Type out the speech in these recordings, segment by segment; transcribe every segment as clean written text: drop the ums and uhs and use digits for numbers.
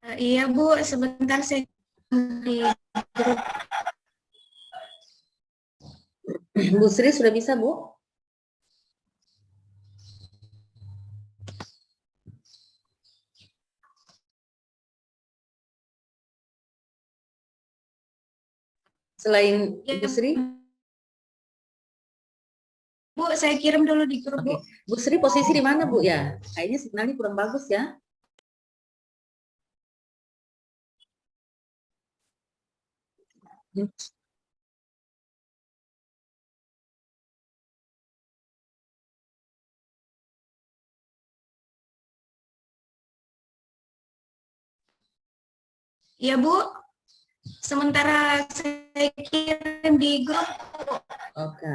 Iya Bu, sebentar saya di grup. Bu Sri sudah bisa, Bu? Selain Ya, Bu Sri? Bu, saya kirim dulu di grup, Bu. Oke. Bu Sri posisi di mana, Bu ya? Kayaknya signalnya kurang bagus ya. Iya Bu, sementara saya kirim di grup. Oke.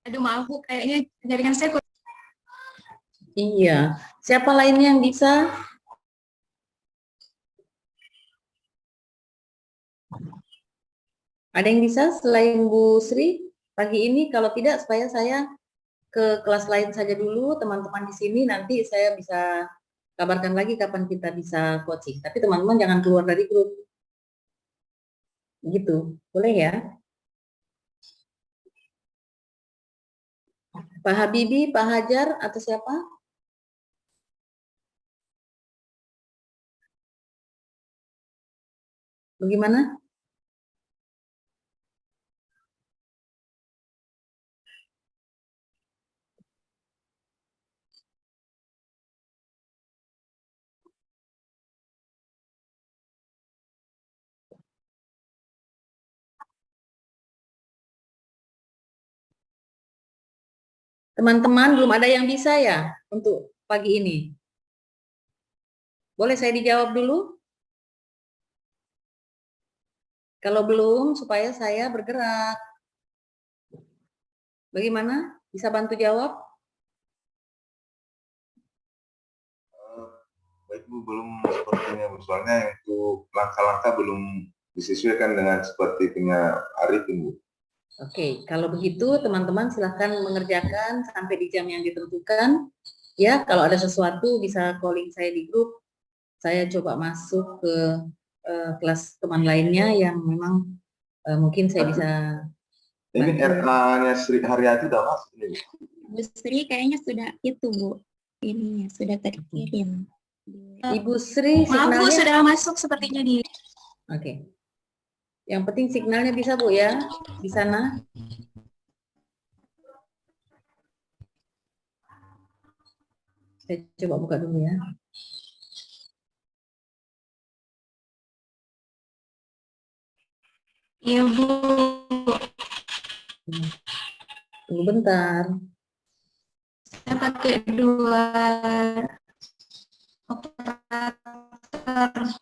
Aduh maaf Bu, kayaknya jaringan saya kurang. Iya. Siapa lainnya yang bisa? Ada yang bisa selain Bu Sri pagi ini? Kalau tidak, supaya saya ke kelas lain saja dulu, teman-teman di sini nanti saya bisa kabarkan lagi kapan kita bisa coaching. Tapi teman-teman jangan keluar dari grup. Gitu. Boleh ya? Pak Habibie, Pak Hajar, atau siapa? Bagaimana? Teman-teman belum ada yang bisa ya untuk pagi ini? Boleh saya dijawab dulu? Kalau belum, supaya saya bergerak. Bagaimana? Bisa bantu jawab? Baik Bu, belum sepertinya Bu. Soalnya untuk langkah-langkah belum disesuaikan dengan seperti punya Arifin Bu. Oke, kalau begitu teman-teman silahkan mengerjakan sampai di jam yang ditentukan. Ya, kalau ada sesuatu bisa calling saya di grup. Saya coba masuk ke kelas teman lainnya yang memang mungkin saya bisa. Ini RA-nya Sri Haryati udah masuk nih Bu. Bu Sri kayaknya sudah itu Bu, ininya sudah terkirim. Ibu Sri Maaf Bu, signalnya. sudah masuk sepertinya di. Oke. Yang penting signalnya bisa Bu ya di sana. Saya coba buka dulu ya. Iya Bu. Tunggu bentar. Saya pakai dua operator.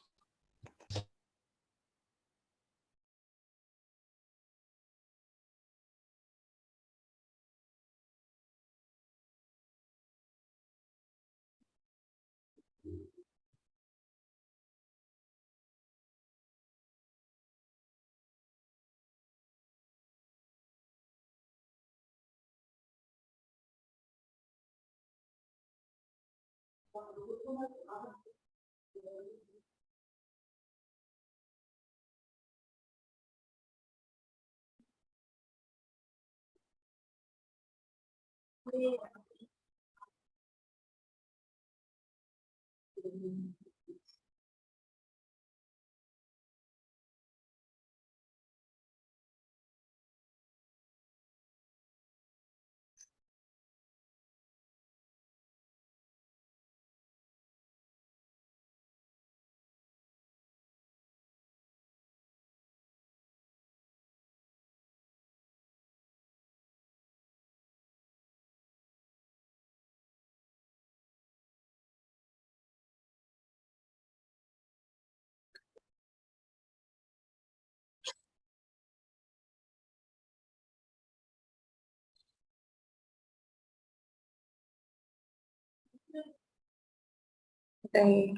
Oke.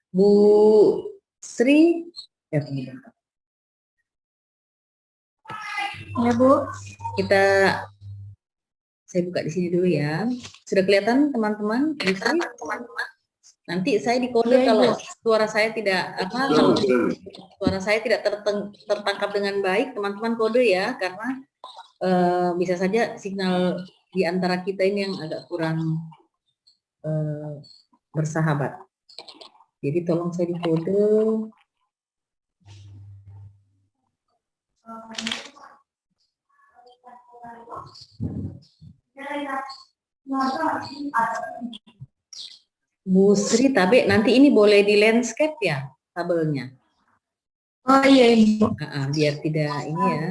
Bu Sri, ya, Ya, Bu. kita saya buka di sini dulu ya. Sudah kelihatan teman-teman? Bu Sri? Nanti saya dikode Iya, kalau Ibu. suara saya tidak kalau suara saya tidak tertangkap dengan baik, teman-teman kode ya, karena bisa saja signal di antara kita ini yang agak kurang bersahabat. Jadi tolong saya dikode. Bu Sri Tabe, nanti ini boleh di landscape ya tabelnya? Oh iya, Ibu. Biar tidak ini ya.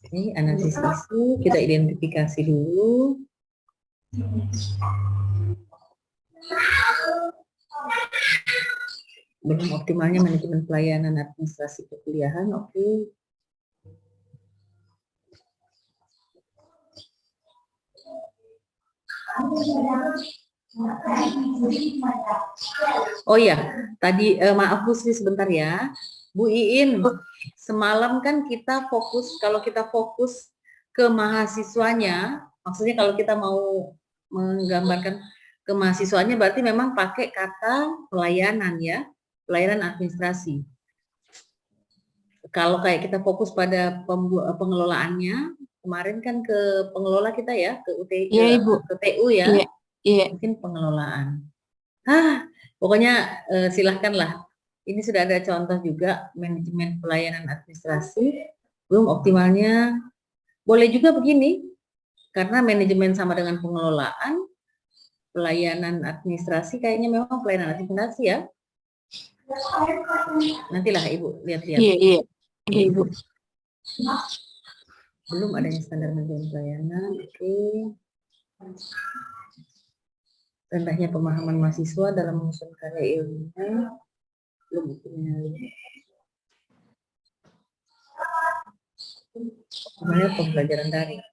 Ini analisis isu, kita identifikasi dulu. Belum optimalnya manajemen pelayanan administrasi perkuliahan, oke. Oh ya, tadi maaf Bu Sri sebentar ya. Bu Iin, semalam kan kita fokus, kalau kita fokus ke mahasiswanya, maksudnya kalau kita mau menggambarkan ke mahasiswanya berarti memang pakai kata pelayanan ya, pelayanan administrasi. Kalau kayak kita fokus pada pengelolaannya, kemarin kan ke pengelola kita ya, ke UT, Iya, Ibu. ke TU ya, Iya. Iya. mungkin pengelolaan. Pokoknya silahkanlah. Ini sudah ada contoh juga manajemen pelayanan administrasi. Belum optimalnya, boleh juga begini, karena manajemen sama dengan pengelolaan, pelayanan administrasi kayaknya memang pelayanan administrasi ya. Nantilah Ibu lihat-lihat. Iya, iya. Iya, Ibu. Belum adanya standar manajemen pelayanan, oke. Rendahnya pemahaman mahasiswa dalam menyusun karya ilmiah, belum punya. Namanya pembelajaran daring.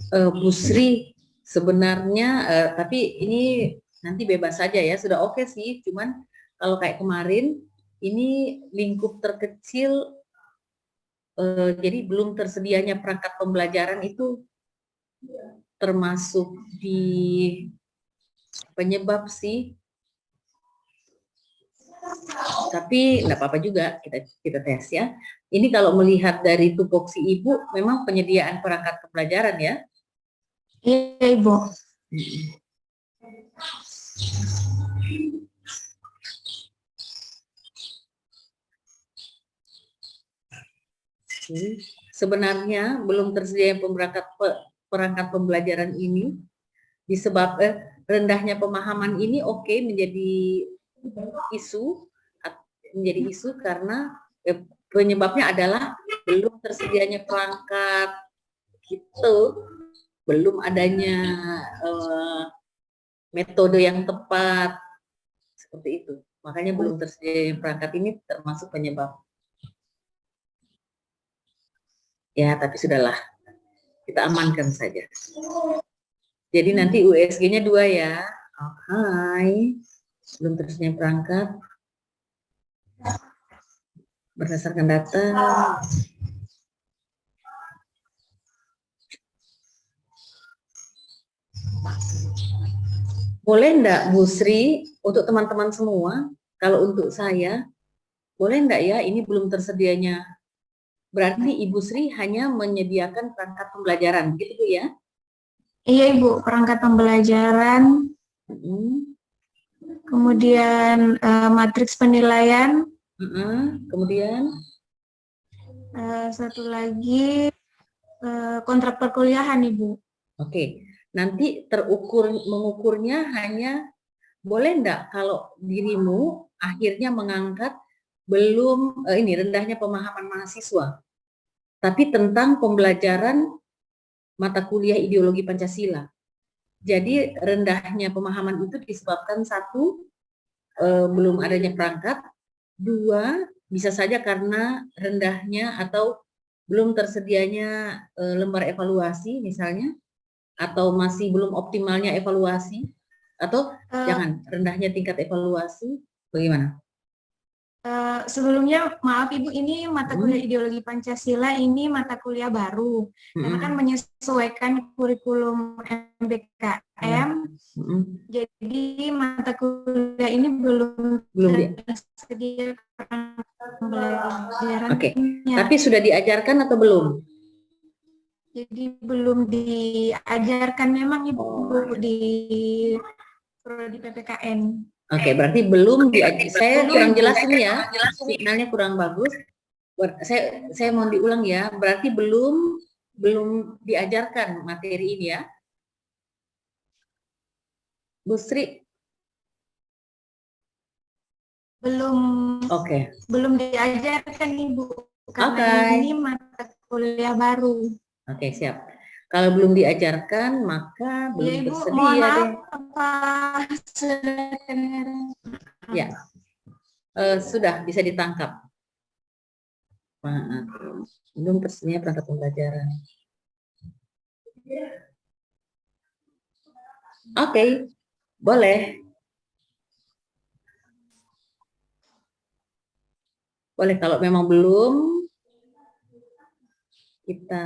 Bu Sri, sebenarnya tapi ini nanti bebas saja ya, sudah oke sih, cuman kalau kayak kemarin ini lingkup terkecil, jadi belum tersedianya perangkat pembelajaran itu termasuk di penyebab sih, tapi nggak apa-apa juga, kita tes ya. Ini kalau melihat dari tupoksi Ibu, memang penyediaan perangkat pembelajaran ya. Iya, Ibu. Sebenarnya belum tersedia perangkat pembelajaran ini rendahnya pemahaman ini menjadi isu karena penyebabnya adalah belum tersedianya perangkat gitu, belum adanya metode yang tepat seperti itu. Makanya belum tersedianya perangkat ini termasuk penyebab. Ya, tapi sudahlah, kita amankan saja. Jadi nanti USG-nya 2 ya. Hai, belum tersedianya perangkat. Berdasarkan data, boleh enggak Bu Sri, untuk teman-teman semua, kalau untuk saya, boleh enggak ya ini belum tersedianya, berarti Ibu Sri hanya menyediakan perangkat pembelajaran, gitu Bu ya? Iya Ibu, perangkat pembelajaran, kemudian matriks penilaian, kemudian satu lagi kontrak perkuliahan Ibu. Oke, nanti mengukurnya hanya, boleh enggak kalau dirimu akhirnya mengangkat belum rendahnya pemahaman mahasiswa, tapi tentang pembelajaran mata kuliah ideologi Pancasila. Jadi rendahnya pemahaman itu disebabkan 1, belum adanya perangkat, 2, bisa saja karena rendahnya atau belum tersedianya lembar evaluasi misalnya, atau masih belum optimalnya evaluasi, atau jangan, rendahnya tingkat evaluasi, bagaimana? Sebelumnya, maaf Ibu, ini mata kuliah ideologi Pancasila ini mata kuliah baru. Karena kan menyesuaikan kurikulum MBKM, jadi mata kuliah ini belum tersedia pembelajaran. Oke, tapi sudah diajarkan atau belum? Jadi belum diajarkan memang Ibu di prodi PPKN. Oke, berarti belum diajarkan. Saya kurang jelas ini ya, signalnya kurang bagus. Saya mau diulang ya, berarti belum diajarkan materi ini ya, Bu Sri? Belum. Oke. Belum diajarkan Ibu, karena ini mata kuliah baru. Oke, siap. Kalau belum diajarkan, maka belum tersedia deh. Ya, sudah bisa ditangkap. Belum tersedia perangkat pembelajaran. Oke, boleh. Boleh, kalau memang belum, kita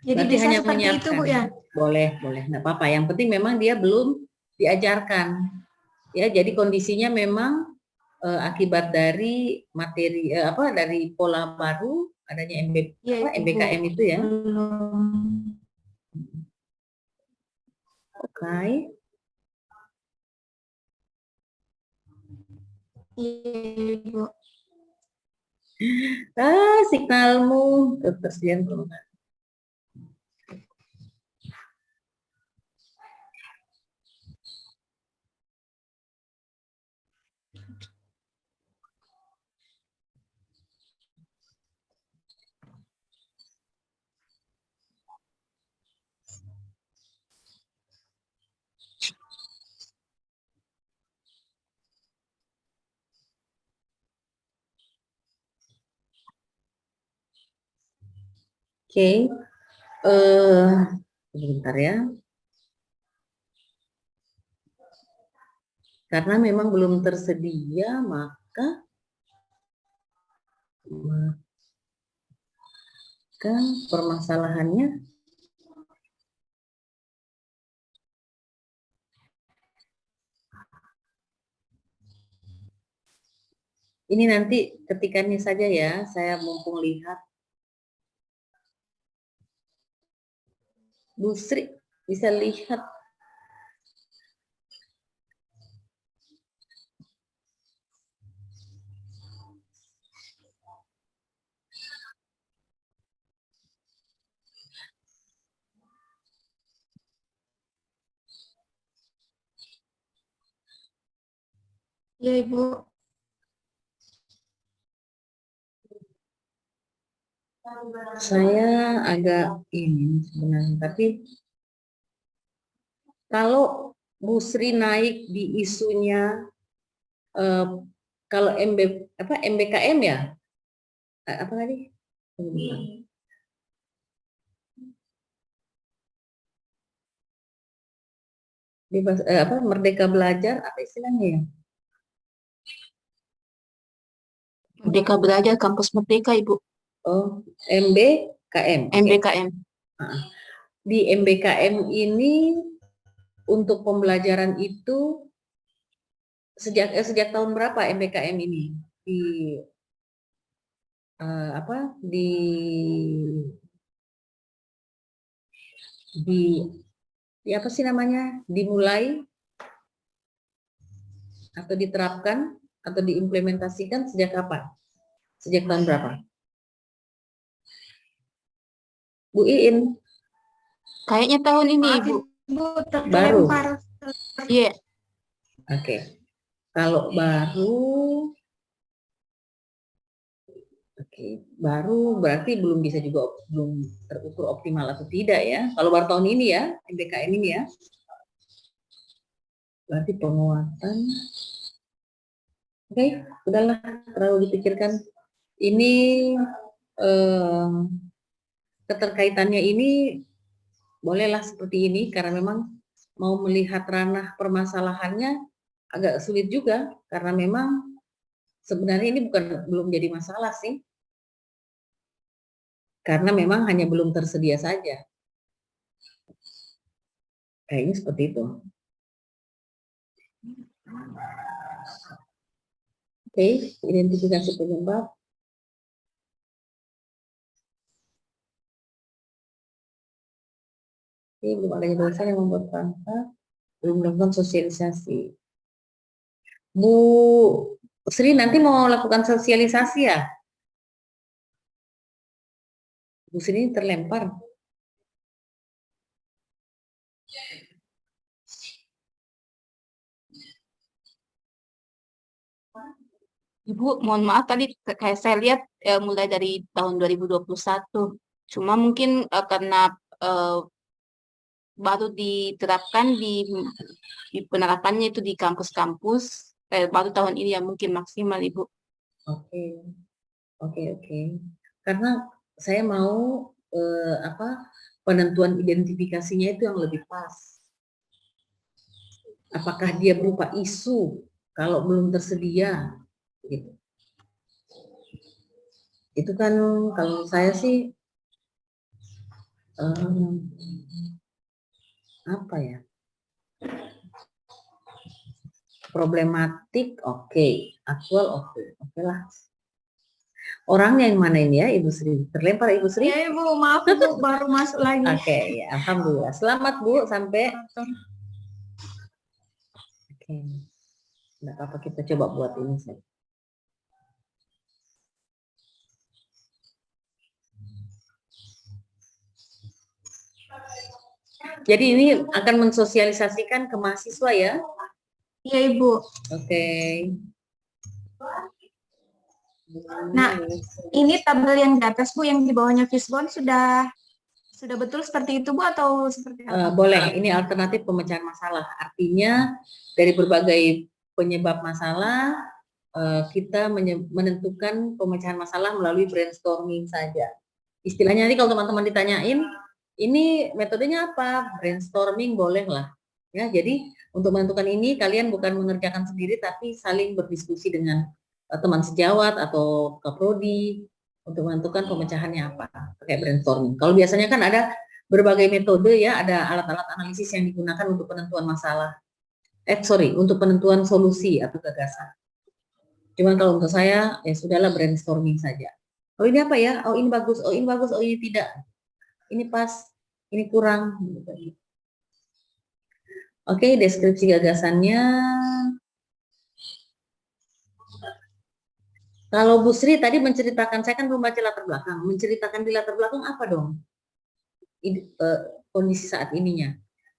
jadi bisa hanya seperti menyiapkan. Itu Bu ya? Boleh, nggak apa-apa. Yang penting memang dia belum diajarkan. Ya, jadi kondisinya memang akibat dari materi dari pola baru adanya MBKM itu ya. Oke. Iya, Bu. Signalmu ketersediaan perangkat. Oke, sebentar ya. Karena memang belum tersedia, maka permasalahannya ini nanti ketikannya saja ya, saya mumpung lihat. Bu Sri bisa lihat. Iya, Ibu. Saya agak ini sebenarnya, tapi kalau Bu Sri naik di isunya kalau MBKM ya, apa tadi? Bebas, Merdeka Belajar, apa istilahnya ya? Merdeka Belajar Kampus Merdeka, Ibu. Oh, MBKM. MBKM. Di MBKM ini untuk pembelajaran itu sejak tahun berapa MBKM ini di di apa sih namanya, dimulai atau diterapkan atau diimplementasikan sejak kapan? Sejak tahun berapa? Bu Iin? Kayaknya tahun ini, Maaf, Ibu. Ibu, Baru. terlempar. Iya. Oke. Kalau baru, baru berarti belum bisa juga, belum terukur optimal atau tidak ya. Kalau baru tahun ini ya, MBKM ini ya. Berarti penguatan. Oke, udahlah, terlalu dipikirkan. Ini keterkaitannya ini bolehlah seperti ini karena memang mau melihat ranah permasalahannya agak sulit juga karena memang sebenarnya ini belum jadi masalah sih. Karena memang hanya belum tersedia saja. Kayaknya seperti itu. Oke, identifikasi penyebab. Oke, belum adanya dosen yang membuat perangkat, belum melakukan sosialisasi. Bu Sri nanti mau lakukan sosialisasi ya? Bu Sri terlempar. Ibu, mohon maaf tadi kayak saya lihat mulai dari tahun 2021. Cuma mungkin karena baru diterapkan di penerapannya itu di kampus-kampus, baru tahun ini ya mungkin maksimal, Ibu. Oke. Karena saya mau penentuan identifikasinya itu yang lebih pas. Apakah dia berupa isu kalau belum tersedia, gitu. Itu kan kalau saya sih apa ya? Problematik, oke. Aktual, oke lah. Orangnya yang mana ini ya, Ibu Sri? Terlempar Ibu Sri? Ya, Ibu, maaf Ibu, baru masuk lagi. Oke, ya, alhamdulillah. Selamat Bu sampai. Oke. Nggak apa-apa, kita coba buat ini saja. Jadi ini akan mensosialisasikan ke mahasiswa ya? Iya, Ibu. Oke. Nah, ini tabel yang di atas Bu, yang di bawahnya fishbone sudah betul seperti itu Bu atau seperti apa? Boleh, ini alternatif pemecahan masalah. Artinya dari berbagai penyebab masalah kita menentukan pemecahan masalah melalui brainstorming saja. Istilahnya nanti kalau teman-teman ditanyain, ini metodenya apa? Brainstorming bolehlah. Ya, jadi untuk menentukan ini kalian bukan mengerjakan sendiri tapi saling berdiskusi dengan teman sejawat atau kaprodi untuk menentukan pemecahannya apa, pakai brainstorming. Kalau biasanya kan ada berbagai metode ya, ada alat-alat analisis yang digunakan untuk penentuan masalah. Untuk penentuan solusi atau gagasan. Cuman kalau untuk saya ya sudahlah brainstorming saja. Oh ini apa ya? Oh ini bagus. Oh ini bagus. Oh ini tidak. Ini pas. Ini kurang. Oke, deskripsi gagasannya. Kalau Bu Sri tadi menceritakan, saya kan belum baca latar belakang. Menceritakan di latar belakang apa dong? Kondisi saat ininya.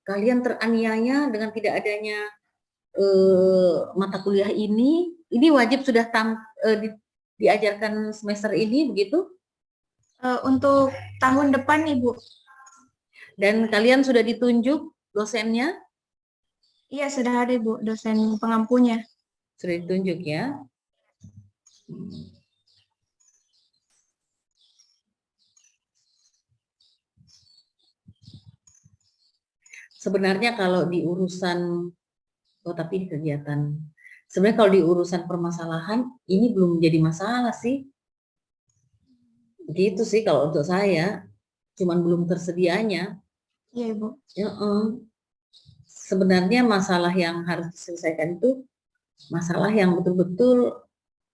Kalian teraniaya dengan tidak adanya mata kuliah ini wajib sudah diajarkan semester ini begitu? Untuk tahun depan Ibu. Dan kalian sudah ditunjuk dosennya? Iya, sudah ada Ibu, dosen pengampunya. Sudah ditunjuk ya. Sebenarnya kalau di urusan, tapi kegiatan, sebenarnya kalau di urusan permasalahan, ini belum menjadi masalah sih. Gitu sih kalau untuk saya, cuman belum tersedianya. Iya Ibu. Sebenarnya masalah yang harus diselesaikan itu masalah yang betul-betul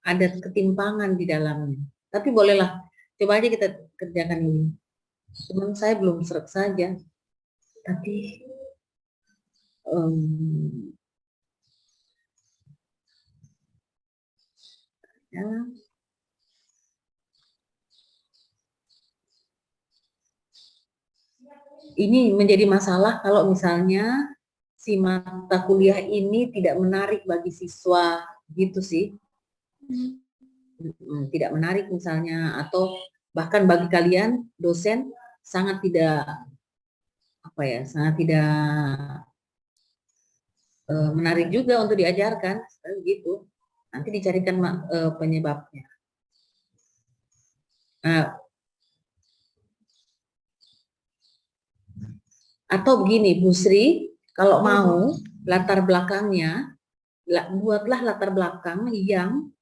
ada ketimpangan di dalamnya. Tapi bolehlah, coba aja kita kerjakan ini. Cuman saya belum seret saja. Tapi ya. Ini menjadi masalah kalau misalnya si mata kuliah ini tidak menarik bagi siswa, gitu sih. Tidak menarik misalnya, atau bahkan bagi kalian dosen sangat tidak sangat tidak menarik juga untuk diajarkan, gitu. Nanti dicarikan penyebabnya. Atau begini, Bu Sri, kalau mau latar belakangnya, buatlah latar belakang yang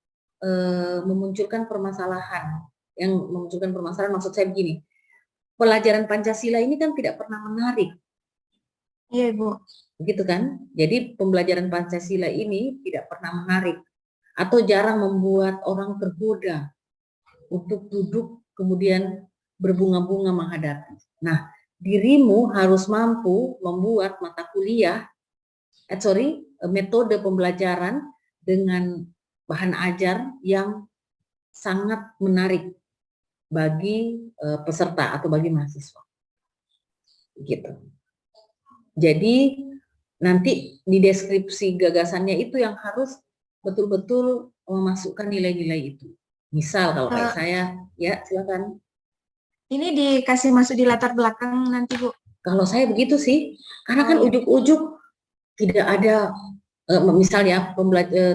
memunculkan permasalahan. Yang memunculkan permasalahan maksud saya begini, pelajaran Pancasila ini kan tidak pernah menarik. Iya Bu. Begitu kan? Jadi pembelajaran Pancasila ini tidak pernah menarik atau jarang membuat orang tergoda untuk duduk kemudian berbunga-bunga menghadapi. Nah, dirimu harus mampu membuat mata kuliah, metode pembelajaran dengan bahan ajar yang sangat menarik bagi peserta atau bagi mahasiswa. Gitu. Jadi nanti di deskripsi gagasannya itu yang harus betul-betul memasukkan nilai-nilai itu. Misal kalau kayak saya, ya silakan. Ini dikasih masuk di latar belakang nanti Bu. Kalau saya begitu sih, karena kan ujuk-ujuk tidak ada, misalnya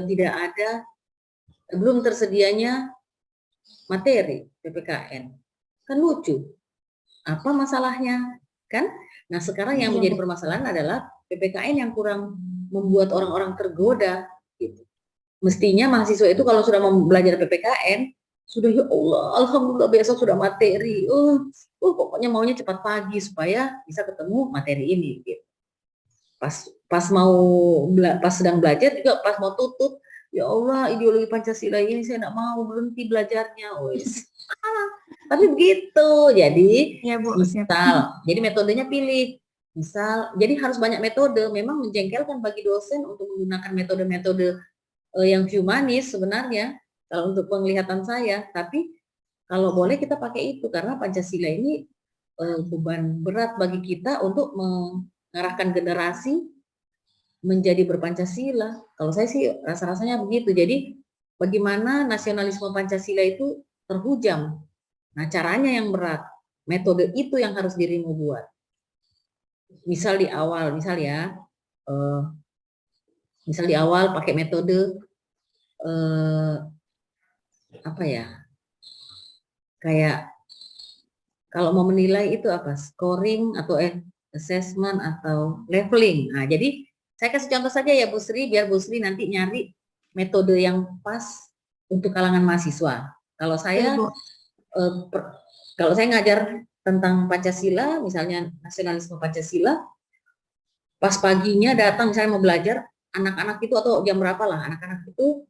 tidak ada, belum tersedianya materi PPKN, kan lucu. Apa masalahnya, kan? Nah sekarang yang menjadi permasalahan adalah PPKN yang kurang membuat orang-orang tergoda. Gitu. Mestinya mahasiswa itu kalau sudah belajar PPKN, sudah ya Allah, alhamdulillah besok sudah materi. Pokoknya maunya cepat pagi supaya bisa ketemu materi ini. Gitu. Pas sedang belajar juga pas mau tutup, ya Allah ideologi Pancasila ini saya tidak mau berhenti belajarnya. Tapi begitu. Jadi ya, Bu, jadi metodenya pilih. Misal, jadi harus banyak metode. Memang menjengkelkan bagi dosen untuk menggunakan metode-metode yang humanis sebenarnya kalau untuk penglihatan saya, tapi kalau boleh kita pakai itu karena Pancasila ini beban berat bagi kita untuk mengarahkan generasi menjadi berpancasila. Kalau saya sih rasa-rasanya begitu. Jadi bagaimana nasionalisme Pancasila itu terhujam. Nah caranya yang berat, metode itu yang harus dirimu buat. Misal di awal, misal di awal pakai metode kayak kalau mau menilai itu apa, scoring atau assessment atau leveling. Nah jadi saya kasih contoh saja ya Bu Sri, biar Bu Sri nanti nyari metode yang pas untuk kalangan mahasiswa. Kalau saya ngajar tentang Pancasila, misalnya nasionalisme Pancasila, pas paginya datang misalnya mau belajar, anak-anak itu atau jam berapa lah, anak-anak itu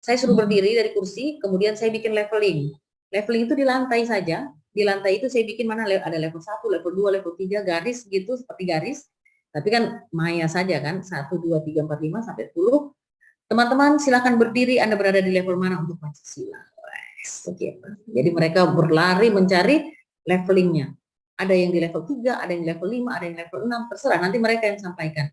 saya suruh berdiri dari kursi, kemudian saya bikin leveling. Leveling itu di lantai saja, di lantai itu saya bikin mana ada level 1, level 2, level 3, garis gitu, seperti garis. Tapi kan maya saja kan, 1, 2, 3, 4, 5, sampai 10. Teman-teman silakan berdiri, Anda berada di level mana untuk Pancasila. Jadi mereka berlari mencari levelingnya. Ada yang di level 3, ada yang di level 5, ada yang di level 6, terserah nanti mereka yang sampaikan.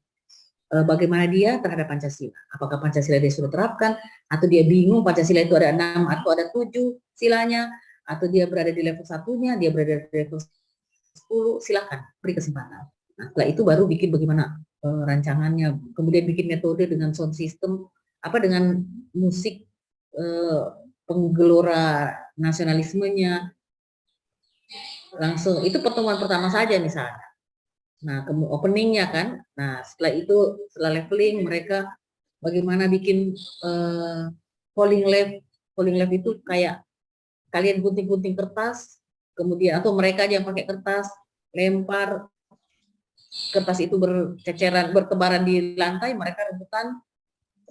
bagaimana dia terhadap Pancasila. Apakah Pancasila dia sudah terapkan, atau dia bingung Pancasila itu ada 6 atau ada 7 silanya, atau dia berada di level satunya, dia berada di level 10, silakan beri kesempatan. Nah, setelah itu baru bikin bagaimana rancangannya, kemudian bikin metode dengan sound system, dengan musik penggelora nasionalismenya, langsung itu pertemuan pertama saja misalnya. Nah, openingnya kan, nah setelah itu, setelah leveling, mereka bagaimana bikin polling lab itu kayak kalian gunting-gunting kertas, kemudian atau mereka yang pakai kertas, lempar kertas itu berceceran, bertebaran di lantai, mereka rebutan.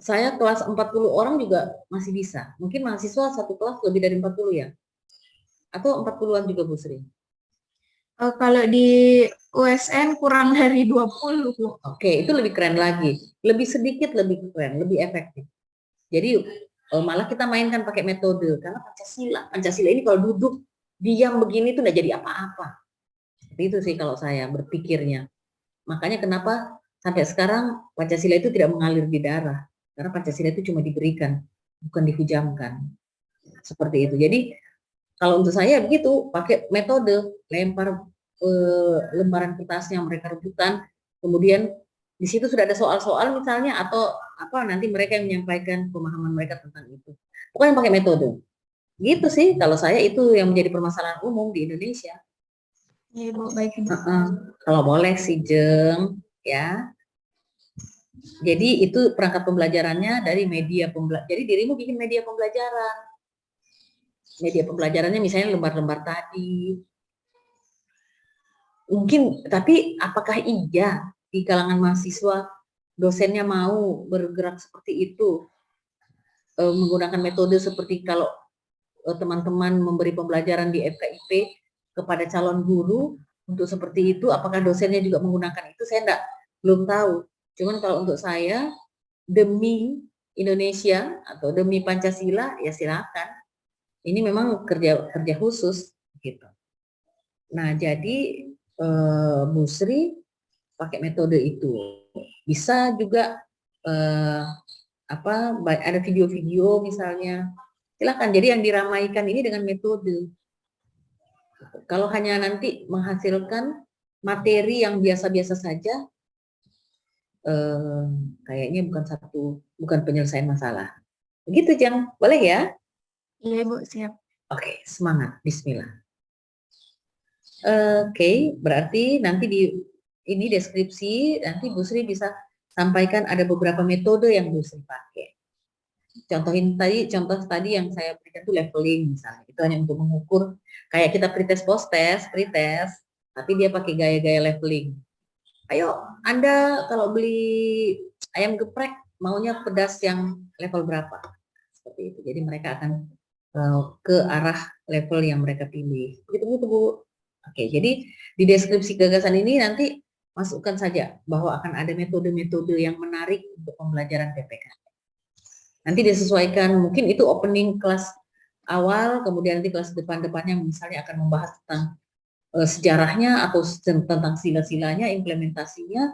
Saya kelas 40 orang juga masih bisa. Mungkin mahasiswa satu kelas lebih dari 40 ya? Atau 40-an juga, Bu Sri? Kalau di USN kurang dari 20. Oke, itu lebih keren lagi. Lebih sedikit, lebih keren, lebih efektif. Jadi malah kita mainkan pakai metode. Karena Pancasila ini kalau duduk, diam begini tuh nggak jadi apa-apa. Seperti itu sih kalau saya berpikirnya. Makanya kenapa sampai sekarang Pancasila itu tidak mengalir di darah. Karena Pancasila itu cuma diberikan, bukan dihujamkan. Seperti itu. Jadi kalau untuk saya begitu, pakai metode lempar lembaran kertasnya mereka rebutan, kemudian di situ sudah ada soal-soal misalnya, atau nanti mereka yang menyampaikan pemahaman mereka tentang itu. Pokoknya pakai metode. Gitu sih kalau saya, itu yang menjadi permasalahan umum di Indonesia. Iya, Bu, baik. Kalau boleh sih, Jeng, ya. Jadi itu perangkat pembelajarannya dari media pembelajaran. Jadi dirimu bikin media pembelajaran. Media pembelajarannya misalnya lembar-lembar tadi. Mungkin, tapi apakah iya di kalangan mahasiswa dosennya mau bergerak seperti itu, menggunakan metode seperti kalau teman-teman memberi pembelajaran di FKIP kepada calon guru untuk seperti itu, apakah dosennya juga menggunakan itu? Saya belum tahu. Cuman kalau untuk saya, demi Indonesia atau demi Pancasila, ya silakan. Ini memang kerja khusus gitu. Nah, jadi Bu Sri pakai metode itu. Bisa juga ada video-video misalnya. Silakan. Jadi yang diramaikan ini dengan metode. Kalau hanya nanti menghasilkan materi yang biasa-biasa saja, kayaknya bukan penyelesaian masalah. Begitu, Jang. Boleh ya? Iya, Bu, siap. Oke, semangat. Bismillah. Oke, berarti nanti di ini deskripsi, nanti Bu Sri bisa sampaikan ada beberapa metode yang Bu Sri pakai. Contoh tadi yang saya berikan itu leveling misalnya. Itu hanya untuk mengukur, kayak kita pretest post-test, tapi dia pakai gaya-gaya leveling. Ayo, Anda kalau beli ayam geprek, maunya pedas yang level berapa? Seperti itu. Jadi mereka akan ke arah level yang mereka pilih. Begitu, Bu. Oke, jadi di deskripsi gagasan ini nanti masukkan saja bahwa akan ada metode-metode yang menarik untuk pembelajaran PPK. Nanti disesuaikan, mungkin itu opening kelas awal, kemudian nanti kelas depan-depannya misalnya akan membahas tentang sejarahnya atau tentang sila-silanya, implementasinya,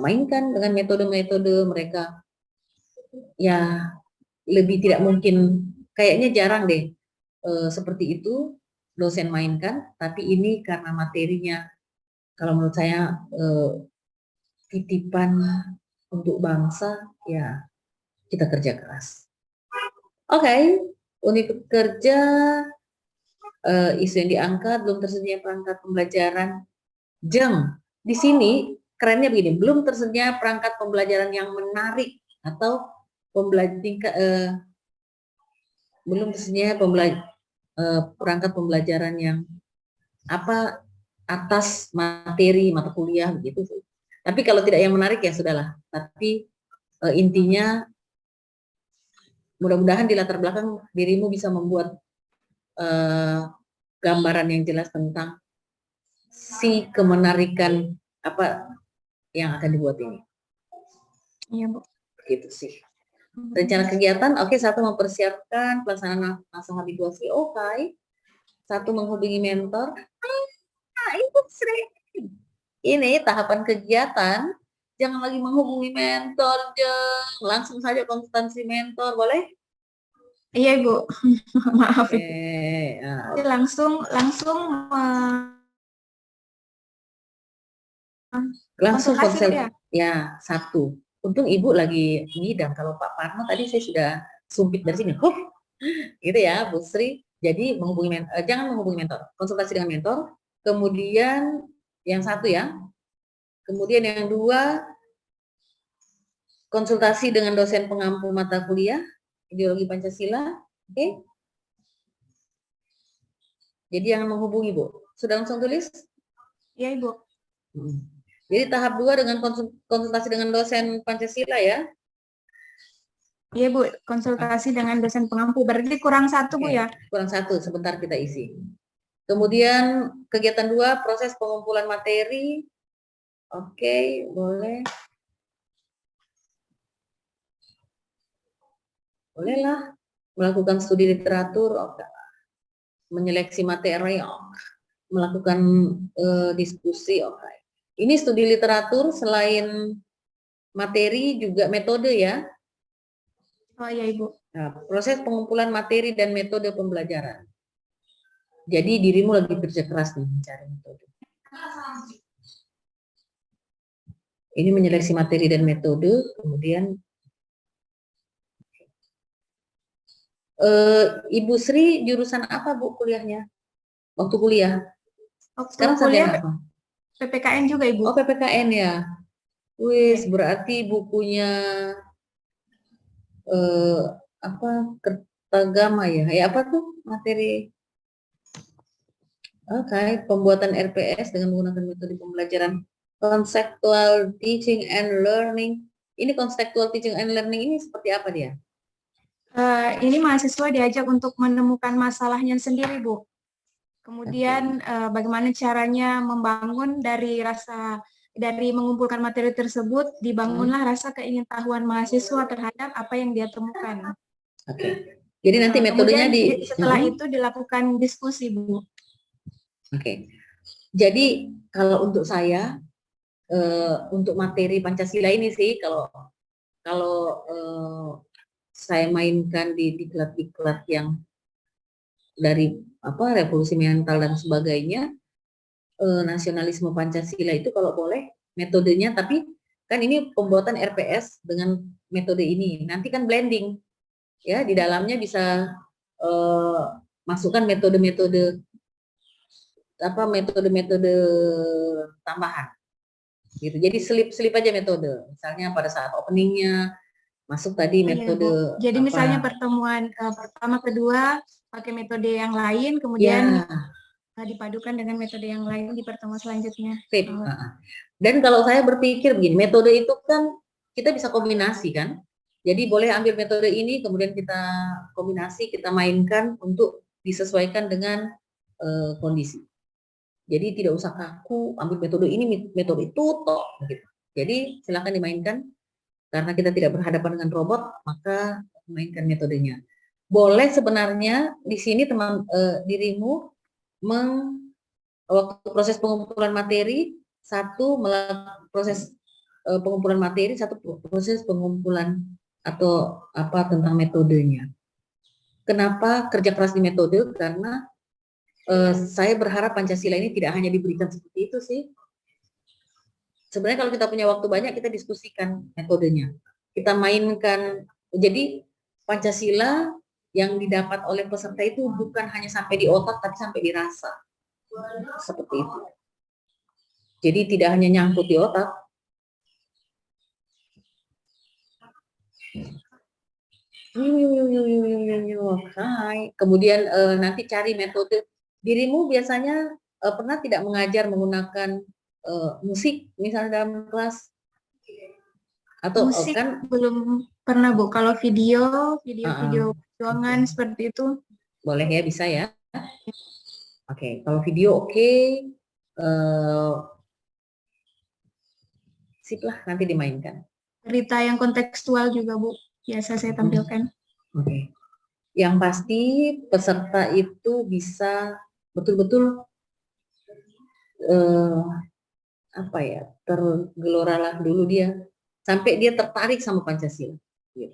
mainkan dengan metode-metode mereka. Ya, lebih tidak mungkin, kayaknya jarang deh seperti itu dosen mainkan, tapi ini karena materinya, kalau menurut saya titipan untuk bangsa, ya kita kerja keras. Oke, unit kerja, isu yang diangkat, belum tersedia perangkat pembelajaran. Jeng, di sini kerennya begini, belum tersedia perangkat pembelajaran yang menarik atau belum tersedia perangkat pembelajaran yang atas materi mata kuliah begitu. Tapi kalau tidak yang menarik ya sudahlah. Tapi intinya mudah-mudahan di latar belakang dirimu bisa membuat gambaran yang jelas tentang si kemenarikan apa yang akan dibuat ini. Iya, Bu. Begitu sih. Rencana kegiatan, oke, satu mempersiapkan pelaksanaan masa habituasi, oke. Satu menghubungi mentor. Ini tahapan kegiatan jangan lagi menghubungi mentor, langsung saja konsultasi mentor, boleh? Iya Ibu, maaf Ibu. Oke. Langsung Langsung konsultasi konsel ya? Ya, satu. Untung Ibu lagi ngidam. Kalau Pak Parno tadi saya sudah sumpit dari sini. Gitu ya, Bu Sri. Jadi jangan menghubungi mentor. Konsultasi dengan mentor. Kemudian yang satu ya. Kemudian yang dua, konsultasi dengan dosen pengampu mata kuliah ideologi Pancasila. Oke. Jadi jangan menghubungi, Bu. Sudah langsung tulis? Iya Ibu. Jadi tahap 2 dengan konsultasi dengan dosen Pancasila ya. Iya Bu, konsultasi dengan dosen pengampu. Berarti kurang satu Bu ya? Kurang satu, sebentar kita isi. Kemudian kegiatan 2, proses pengumpulan materi. Oke, boleh. Bolehlah. Melakukan studi literatur, oke. Menyeleksi materi, oke. Melakukan diskusi, oke. Ini studi literatur selain materi juga metode ya. Oh iya Ibu. Nah, proses pengumpulan materi dan metode pembelajaran. Jadi dirimu lagi kerja keras nih mencari metode. Ini menyeleksi materi dan metode, kemudian Ibu Sri jurusan apa Bu kuliahnya? Waktu kuliah? Sekarang kuliah sarjana apa? PPKN juga Ibu. Oh PPKN ya. Wis berarti bukunya apa Kertagama ya? Apa tuh materi? Oke, pembuatan RPS dengan menggunakan metode pembelajaran conceptual teaching and learning. Ini conceptual teaching and learning ini seperti apa dia? Ini mahasiswa diajak untuk menemukan masalahnya sendiri, Bu. Kemudian bagaimana caranya membangun dari mengumpulkan materi tersebut, dibangunlah rasa keingintahuan mahasiswa terhadap apa yang dia temukan. Oke. Jadi nanti metodenya setelah itu dilakukan diskusi, Bu. Oke. Jadi kalau untuk saya untuk materi Pancasila ini sih kalau saya mainkan di diklat-diklat yang dari revolusi mental dan sebagainya, nasionalisme Pancasila itu kalau boleh metodenya, tapi kan ini pembuatan RPS dengan metode ini, nanti kan blending ya, di dalamnya bisa masukkan metode-metode tambahan gitu. Jadi selip aja metode, misalnya pada saat openingnya masuk tadi metode. Jadi misalnya pertemuan pertama kedua pakai metode yang lain, kemudian dipadukan dengan metode yang lain di pertemuan selanjutnya. Dan kalau saya berpikir begini, metode itu kan kita bisa kombinasi kan. Jadi boleh ambil metode ini, kemudian kita kombinasi, kita mainkan untuk disesuaikan dengan kondisi. Jadi tidak usah kaku, ambil metode ini, metode itu, toh. Gitu. Jadi silakan dimainkan. Karena kita tidak berhadapan dengan robot, maka mainkan metodenya. Boleh sebenarnya di sini dirimu waktu proses pengumpulan materi, satu proses pengumpulan materi, satu proses pengumpulan atau tentang metodenya. Kenapa kerja keras di metode? Karena saya berharap Pancasila ini tidak hanya diberikan seperti itu sih. Sebenarnya kalau kita punya waktu banyak, kita diskusikan metodenya. Kita mainkan. Jadi Pancasila yang didapat oleh peserta itu bukan hanya sampai di otak, tapi sampai di rasa. Seperti itu. Jadi tidak hanya nyangkut di otak. Kemudian nanti cari metode. Dirimu biasanya pernah tidak mengajar menggunakan musik misalnya dalam kelas? Atau musik kan belum pernah Bu. Kalau video perjuangan seperti itu boleh ya, bisa ya. Oke, kalau video oke. Sip lah, nanti dimainkan. Cerita yang kontekstual juga Bu, biasa saya tampilkan. Oke. Yang pasti peserta itu bisa betul-betul apa ya, tergeloralah dulu dia sampai dia tertarik sama Pancasila. Gitu.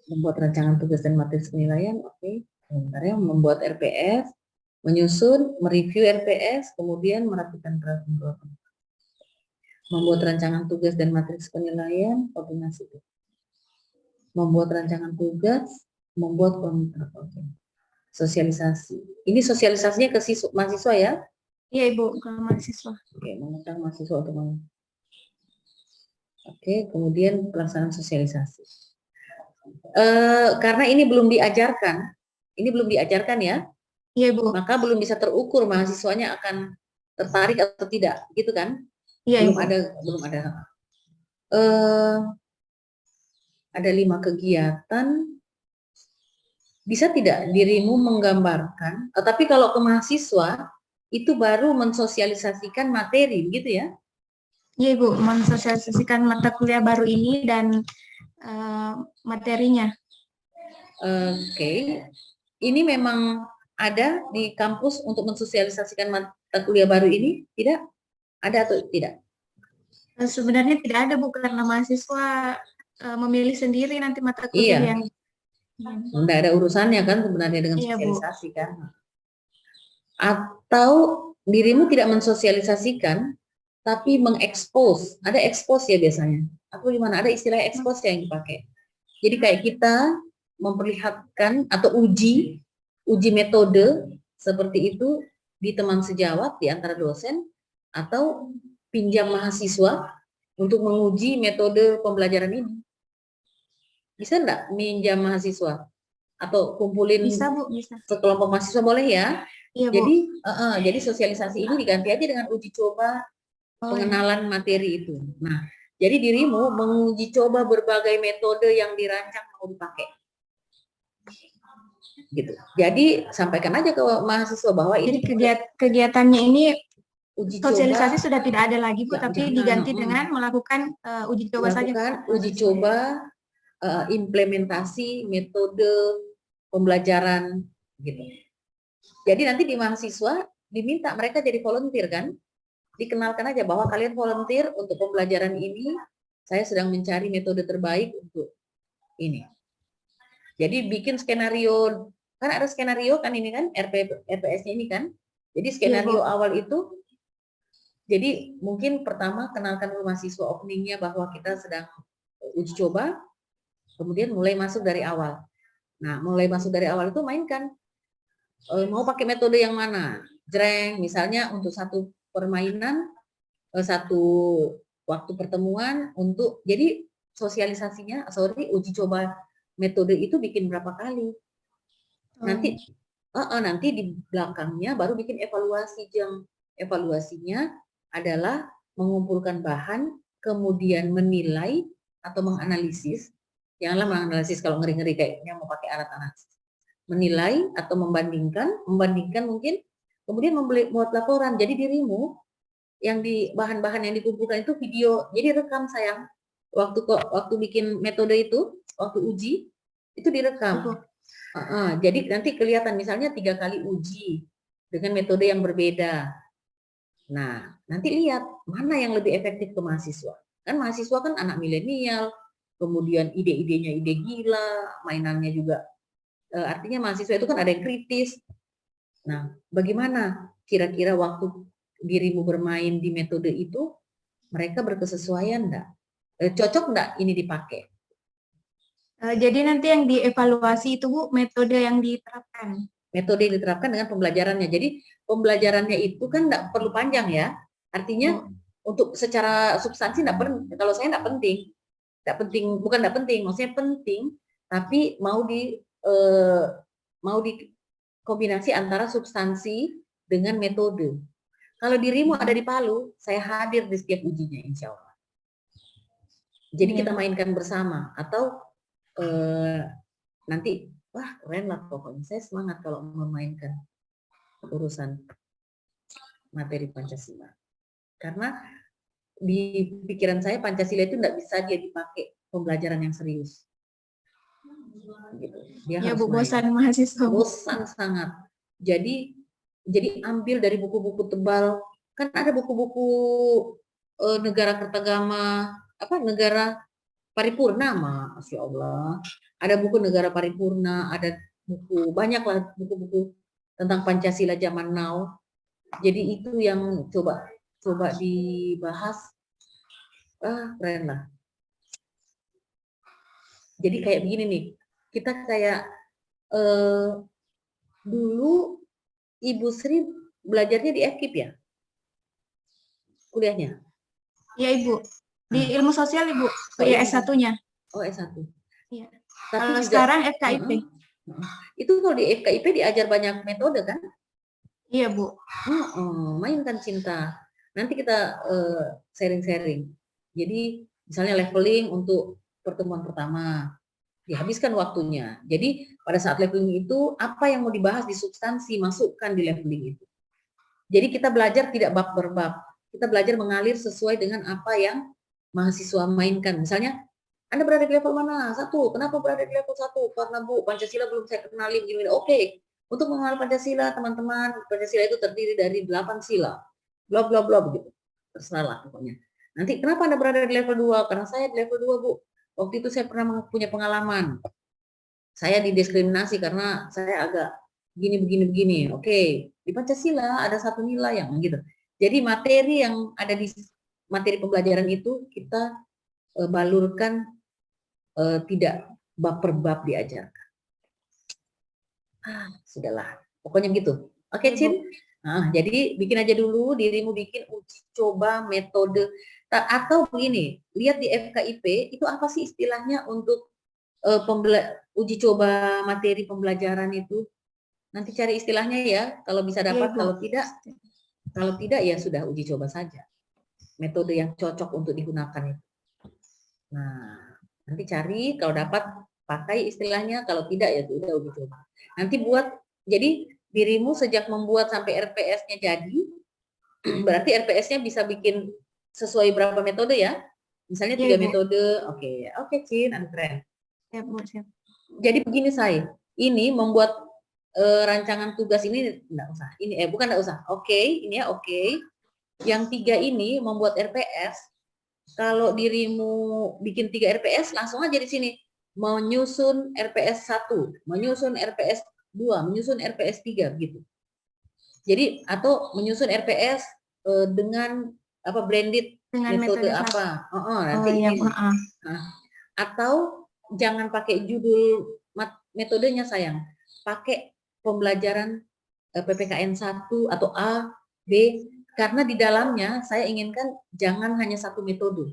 Membuat rancangan tugas dan materi penilaian, oke. Sebentar ya, membuat RPS, menyusun, mereview RPS, kemudian merapikan draft. Membuat rancangan tugas dan materi penilaian, koordinasi. Membuat rancangan tugas, membuat kontrak, oke. Sosialisasi. Ini sosialisasinya ke mahasiswa ya? Iya Ibu, ke mahasiswa. Oke, mengundang mahasiswa untuk Oke, kemudian pelaksanaan sosialisasi. Karena ini belum diajarkan ya? Iya Bu. Maka belum bisa terukur mahasiswanya akan tertarik atau tidak, gitu kan? Iya Belum Ibu. ada. Ada 5 kegiatan. Bisa tidak dirimu menggambarkan? Tapi kalau ke mahasiswa itu baru mensosialisasikan materi, gitu ya? Iya Ibu, mensosialisasikan mata kuliah baru ini dan materinya. Oke. Ini memang ada di kampus untuk mensosialisasikan mata kuliah baru ini? Tidak? Ada atau tidak? Sebenarnya tidak ada Bu, karena mahasiswa memilih sendiri nanti mata kuliah yang tidak ada urusannya kan sebenarnya dengan sosialisasi kan? Atau dirimu tidak mensosialisasikan tapi mengekspos, ada ekspos ya biasanya. Atau gimana? Ada istilah ekspos yang dipakai. Jadi kayak kita memperlihatkan atau uji metode seperti itu di teman sejawat, di antara dosen, atau pinjam mahasiswa untuk menguji metode pembelajaran ini. Bisa enggak minjam mahasiswa? Atau kumpulin bisa, Bu, bisa. Sekelompok mahasiswa boleh ya? Iya, jadi, Bu. Jadi sosialisasi ini diganti aja dengan uji coba pengenalan materi itu. Nah, jadi dirimu menguji coba berbagai metode yang dirancang mau dipakai. Gitu. Jadi sampaikan aja ke mahasiswa bahwa jadi ini kegiatannya ini uji sosialisasi coba, sudah tidak ada lagi Bu, tapi diganti dengan melakukan uji coba saja. Uji coba implementasi metode pembelajaran gitu. Jadi nanti di mahasiswa diminta mereka jadi volunteer kan? Dikenalkan aja bahwa kalian volunteer untuk pembelajaran ini, saya sedang mencari metode terbaik untuk ini. Jadi bikin skenario, kan ada skenario kan ini kan, RPS-nya ini kan. Jadi skenario awal itu, jadi mungkin pertama kenalkan ke mahasiswa openingnya bahwa kita sedang uji coba, kemudian mulai masuk dari awal. Nah, mulai masuk dari awal itu mainkan, mau pakai metode yang mana? Jreng, misalnya untuk satu permainan, satu waktu pertemuan untuk, jadi sosialisasinya, uji coba metode itu bikin berapa kali. Nanti di belakangnya baru bikin evaluasi, evaluasinya adalah mengumpulkan bahan, kemudian menilai atau menganalisis. Janganlah menganalisis kalau ngeri-ngeri kayaknya mau pakai alat analisis. Menilai atau membandingkan mungkin, kemudian membuat laporan. Jadi dirimu yang di bahan-bahan yang dikumpulkan itu video, jadi rekam sayang. Waktu bikin metode itu, waktu uji itu direkam. Jadi nanti kelihatan misalnya 3 kali uji dengan metode yang berbeda. Nah, nanti lihat mana yang lebih efektif ke mahasiswa. Kan mahasiswa kan anak milenial, kemudian ide-idenya ide gila, mainannya juga. Artinya mahasiswa itu kan ada yang kritis. Nah, bagaimana kira-kira waktu dirimu bermain di metode itu, mereka berkesesuaian enggak? Cocok enggak ini dipakai? Jadi nanti yang dievaluasi itu Bu, metode yang diterapkan. Metode yang diterapkan dengan pembelajarannya. Jadi pembelajarannya itu kan enggak perlu panjang ya. Artinya untuk secara substansi enggak perlu. Kalau saya enggak penting. Bukan enggak penting, maksudnya penting, tapi mau di kombinasi antara substansi dengan metode. Kalau dirimu ada di Palu, saya hadir di setiap ujinya insya Allah. Jadi kita mainkan bersama, atau nanti, wah keren lah pokoknya, saya semangat kalau memainkan urusan materi Pancasila. Karena di pikiran saya Pancasila itu tidak bisa dia dipakai pembelajaran yang serius. Gitu. Dia ya, harus Bu, bosan mahasiswa. Bosan sangat. Jadi ambil dari buku-buku tebal, kan ada buku-buku negara kertagama, negara paripurna, Masya Allah. Ada buku negara paripurna, ada buku, banyaklah buku-buku tentang Pancasila zaman now. Jadi itu yang coba dibahas. Keren lah. Jadi kayak begini nih, kita kayak dulu Ibu Sri belajarnya di FKIP ya? Kuliahnya? Iya Ibu, di ilmu sosial Ibu, kuliah S1-nya. Oh S1. Iya. Kalau sekarang FKIP. Itu kalau di FKIP diajar banyak metode kan? Iya Bu. Mainkan cinta. Nanti kita sharing-sharing. Jadi misalnya leveling untuk pertemuan pertama, dihabiskan waktunya. Jadi pada saat leveling itu apa yang mau dibahas di substansi masukkan di leveling itu. Jadi kita belajar tidak bab per bab. Kita belajar mengalir sesuai dengan apa yang mahasiswa mainkan. Misalnya, Anda berada di level mana? 1. Kenapa berada di level 1? Karena Bu, Pancasila belum saya kenalin. Gini. Oke. Untuk mengenal Pancasila, teman-teman, Pancasila itu terdiri dari 8 sila. Bla bla bla begitu. Terserah lah pokoknya. Nanti kenapa Anda berada di level 2? Karena saya di level 2, Bu. Waktu itu saya pernah punya pengalaman. Saya didiskriminasi karena saya agak begini. Oke. Di Pancasila ada satu nilai yang gitu. Jadi materi yang ada di materi pembelajaran itu kita balurkan, tidak bab per bab diajarkan. Sudahlah, pokoknya gitu. Oke, Cin. Jadi bikin aja dulu, dirimu bikin uji coba metode. Atau begini, lihat di FKIP itu apa sih istilahnya untuk uji coba materi pembelajaran itu. Nanti cari istilahnya ya, kalau bisa dapat, kalau tidak ya sudah uji coba saja. Metode yang cocok untuk digunakan itu. Nah, nanti cari, kalau dapat pakai istilahnya, kalau tidak ya sudah uji coba. Nanti buat, jadi dirimu sejak membuat sampai RPS-nya jadi, berarti RPS-nya bisa bikin sesuai berapa metode ya? Misalnya 3 metode, oke, Cin, keren. Siap. Jadi begini saya, ini membuat rancangan tugas ini enggak usah. Bukan enggak usah. Oke, ini ya oke. Yang 3 ini membuat RPS. Kalau dirimu bikin 3 RPS, langsung aja di sini menyusun RPS 1, menyusun RPS 2, menyusun RPS 3 gitu. Jadi atau menyusun RPS dengan blended dengan metode apa? Nanti ini. Atau jangan pakai judul metodenya sayang. Pakai pembelajaran PPKN 1 atau A, B, karena di dalamnya saya inginkan jangan hanya satu metode.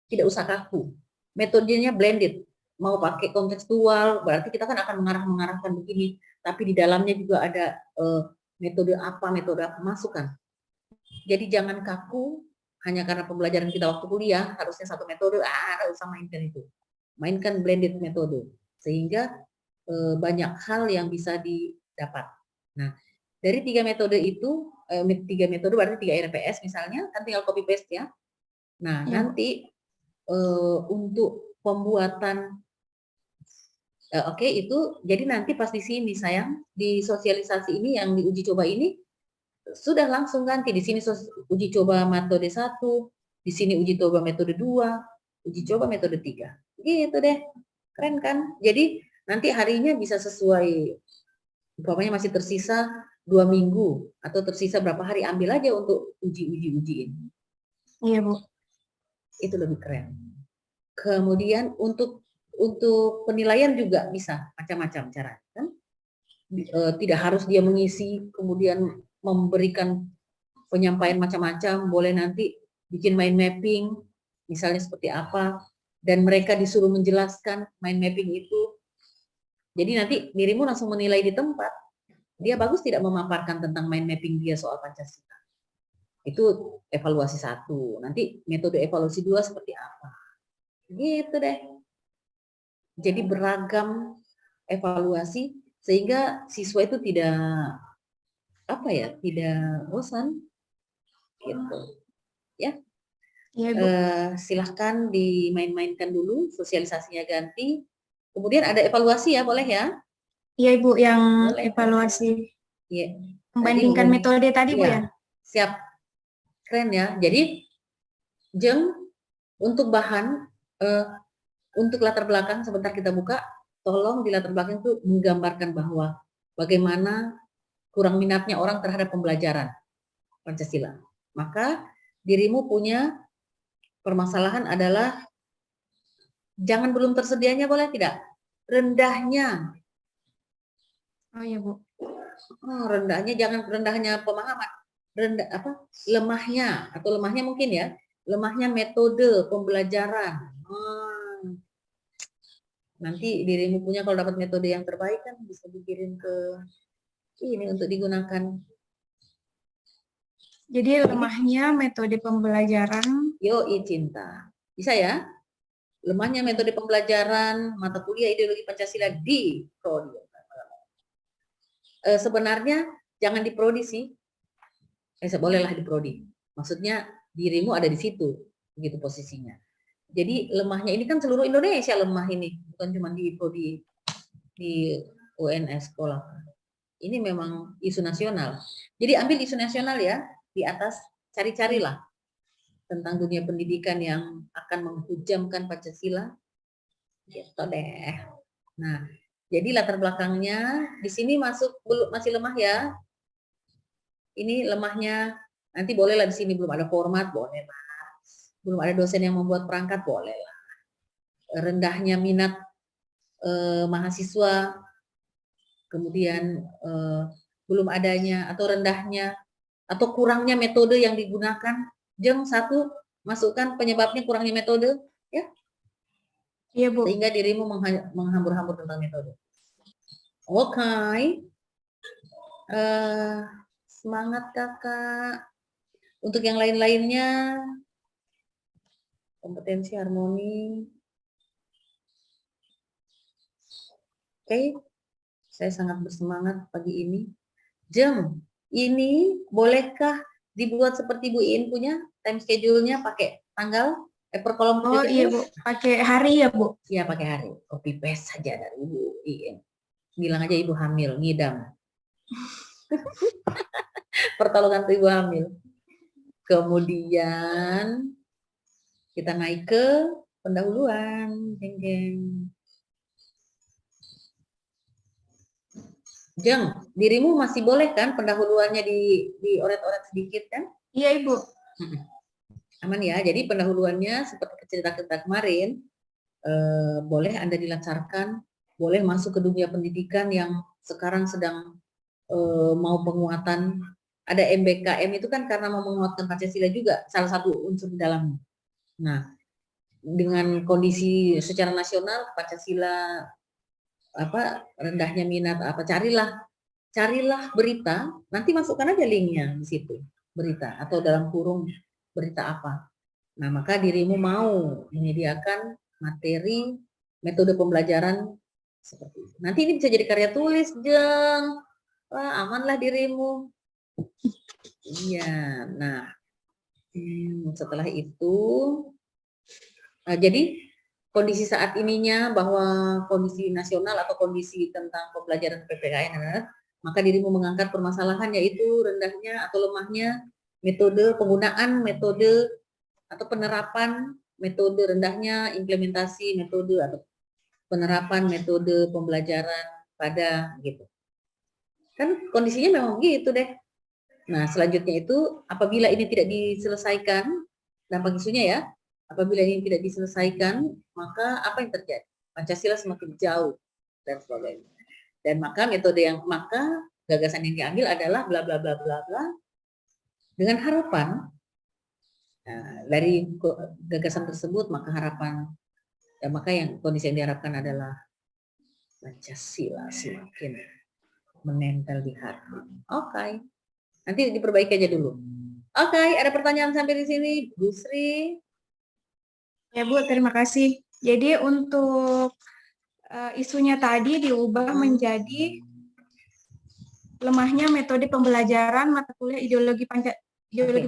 Tidak usah kaku. Metodenya blended. Mau pakai kontekstual, berarti kita kan akan mengarahkan begini. Tapi di dalamnya juga ada metode apa masukkan. Jadi jangan kaku, hanya karena pembelajaran kita waktu kuliah, harusnya satu metode, nggak usah mainkan itu. Mainkan blended metode. Sehingga banyak hal yang bisa didapat. Nah, dari 3 metode itu, 3 metode berarti 3 RPS misalnya, kan tinggal copy paste ya. Nah, nanti untuk pembuatan itu jadi nanti pas di sini sayang, di sosialisasi ini yang diuji coba ini sudah langsung ganti. Di sini uji coba metode 1, di sini uji coba metode 2, uji coba metode 3. Gitu deh. Keren kan? Jadi nanti harinya bisa sesuai, umpamanya masih tersisa 2 minggu atau tersisa berapa hari, ambil aja untuk ujiin. Iya Bu. Itu lebih keren. Kemudian untuk penilaian juga bisa macam-macam cara kan. Tidak harus dia mengisi kemudian memberikan penyampaian macam-macam, boleh nanti bikin mind mapping misalnya seperti apa, dan mereka disuruh menjelaskan mind mapping itu. Jadi nanti dirimu langsung menilai di tempat, dia bagus tidak memaparkan tentang mind mapping dia soal Pancasila. Itu evaluasi 1. Nanti metode evaluasi 2 seperti apa. Gitu deh. Jadi beragam evaluasi sehingga siswa itu tidak bosan. Gitu. Ya. Iya, Bu. Silahkan dimain-mainkan dulu, sosialisasinya ganti. Kemudian ada evaluasi ya, boleh ya? Iya Ibu, yang boleh, evaluasi. Iya. Membandingkan metode tadi Bu ya? Siap. Keren ya. Jadi Jeng, untuk bahan, untuk latar belakang sebentar kita buka, tolong di latar belakang itu menggambarkan bahwa bagaimana kurang minatnya orang terhadap pembelajaran Pancasila. Maka dirimu punya permasalahan adalah jangan belum tersedianya, boleh tidak? Rendahnya. Oh iya Bu. Rendahnya, jangan rendahnya pemahaman. Lemahnya, atau lemahnya mungkin ya, lemahnya metode pembelajaran. Nanti dirimu punya, kalau dapat metode yang terbaik kan bisa dikirim ke ini untuk digunakan. Jadi lemahnya metode pembelajaran. Yoi cinta. Bisa ya? Lemahnya metode pembelajaran mata kuliah ideologi Pancasila di prodi. Sebenarnya jangan di prodi sih. Bolehlah di prodi. Maksudnya dirimu ada di situ, begitu posisinya. Jadi lemahnya ini kan seluruh Indonesia lemah ini, bukan cuma di prodi di UNS sekolah. Ini memang isu nasional. Jadi ambil isu nasional ya, di atas cari-carilah tentang dunia pendidikan yang akan menghujamkan Pancasila. Gitu deh. Nah, jadi latar belakangnya di sini masih lemah ya. Ini lemahnya, nanti bolehlah di sini belum ada format, boleh lah. Belum ada dosen yang membuat perangkat, boleh lah. Rendahnya minat mahasiswa, kemudian belum adanya atau rendahnya atau kurangnya metode yang digunakan. Jeng, satu, masukkan penyebabnya kurangnya metode, ya. Iya Bu. Sehingga dirimu menghambur-hambur tentang metode. Oke. Semangat kakak. Untuk yang lain-lainnya, kompetensi harmoni. Oke, saya sangat bersemangat pagi ini. Jeng, ini bolehkah dibuat seperti Bu Iin punya time schedule-nya pakai tanggal per kolom? Oh iya Bu, pakai hari ya Bu? Iya pakai hari. Copy paste saja dari Bu Iin. Bilang aja ibu hamil, ngidam. Pertolongan ibu hamil. Kemudian kita naik ke pendahuluan, geng-geng. Jeng, dirimu masih boleh kan pendahuluannya dioret-oret sedikit kan? Iya Ibu. Aman ya, jadi pendahuluannya seperti cerita kita kemarin, boleh Anda dilancarkan, boleh masuk ke dunia pendidikan yang sekarang sedang mau penguatan. Ada MBKM itu kan karena mau menguatkan Pancasila juga, salah satu unsur di dalamnya. Nah, dengan kondisi secara nasional Pancasila rendahnya minat carilah berita, nanti masukkan aja linknya di situ, berita atau dalam kurung berita apa. Nah, maka dirimu mau menyediakan materi metode pembelajaran seperti itu. Nanti ini bisa jadi karya tulis, Jeng. Wah, amanlah dirimu. Iya, nah setelah itu, jadi kondisi saat ininya bahwa kondisi nasional atau kondisi tentang pembelajaran PPKN, maka dirimu mengangkat permasalahan yaitu rendahnya atau lemahnya metode penggunaan metode atau penerapan metode, rendahnya implementasi metode atau penerapan metode pembelajaran pada gitu. Kan kondisinya memang gitu deh. Nah, selanjutnya itu apabila ini tidak diselesaikan, dampak isunya ya, apabila ini tidak diselesaikan, maka apa yang terjadi? Pancasila semakin jauh dan sebagainya. Dan maka gagasan yang diambil adalah bla bla bla bla bla dengan harapan dari gagasan tersebut maka yang kondisi yang diharapkan adalah Pancasila semakin menempel di hati. Oke. Nanti diperbaiki aja dulu. Oke, ada pertanyaan sampai di sini, Bu Sri? Ya Bu, terima kasih. Jadi untuk isunya tadi diubah menjadi lemahnya metode pembelajaran mata kuliah ideologi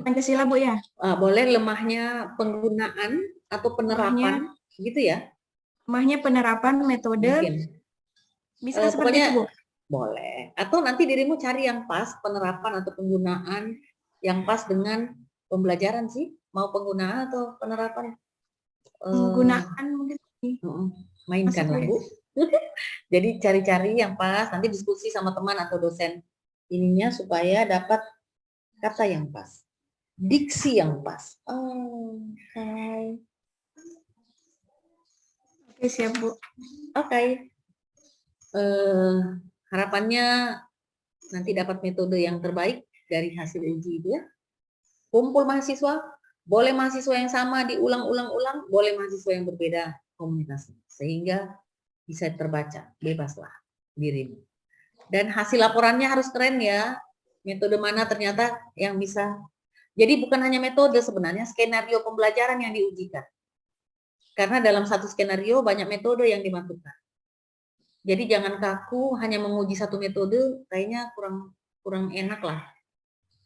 Pancasila Bu ya? Boleh mlemahnya penggunaan atau penerapan, gitu ya? Lemahnya penerapan metode. Mungkin. Bisa seperti itu Bu? Boleh. Atau nanti dirimu cari yang pas, penerapan atau penggunaan yang pas dengan pembelajaran sih, mau penggunaan atau penerapan? Penggunaan mungkin. Mainkan lah Bu. Jadi cari-cari yang pas, nanti diskusi sama teman atau dosen ininya supaya dapat kata yang pas, diksi yang pas. Oke, siap Bu. Oke. Harapannya nanti dapat metode yang terbaik dari hasil uji itu ya. Kumpul mahasiswa, boleh mahasiswa yang sama diulang-ulang-ulang, boleh mahasiswa yang berbeda komunitasnya, sehingga bisa terbaca, bebaslah dirimu. Dan hasil laporannya harus keren ya, metode mana ternyata yang bisa. Jadi bukan hanya metode sebenarnya, skenario pembelajaran yang diujikan. Karena dalam satu skenario banyak metode yang dimasukkan. Jadi jangan kaku hanya menguji satu metode, kayaknya kurang enak lah.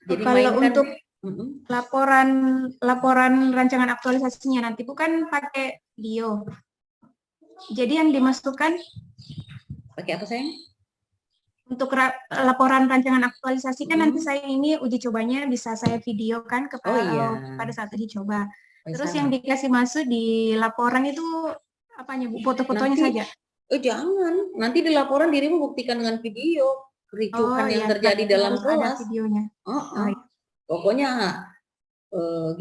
Jadi kalau mainkan, untuk laporan rancangan aktualisasinya nanti bukan pakai video. Jadi yang dimasukkan pakai apa sayang? Untuk laporan rancangan aktualisasi kan nanti saya ini uji cobanya bisa saya videokan pada saat uji coba. Terus yang dikasih masuk di laporan itu apanya Bu? Foto-fotonya saja? Jangan, nanti di laporan dirimu buktikan dengan video kericuhan yang terjadi dalam kelas. Ada videonya. Pokoknya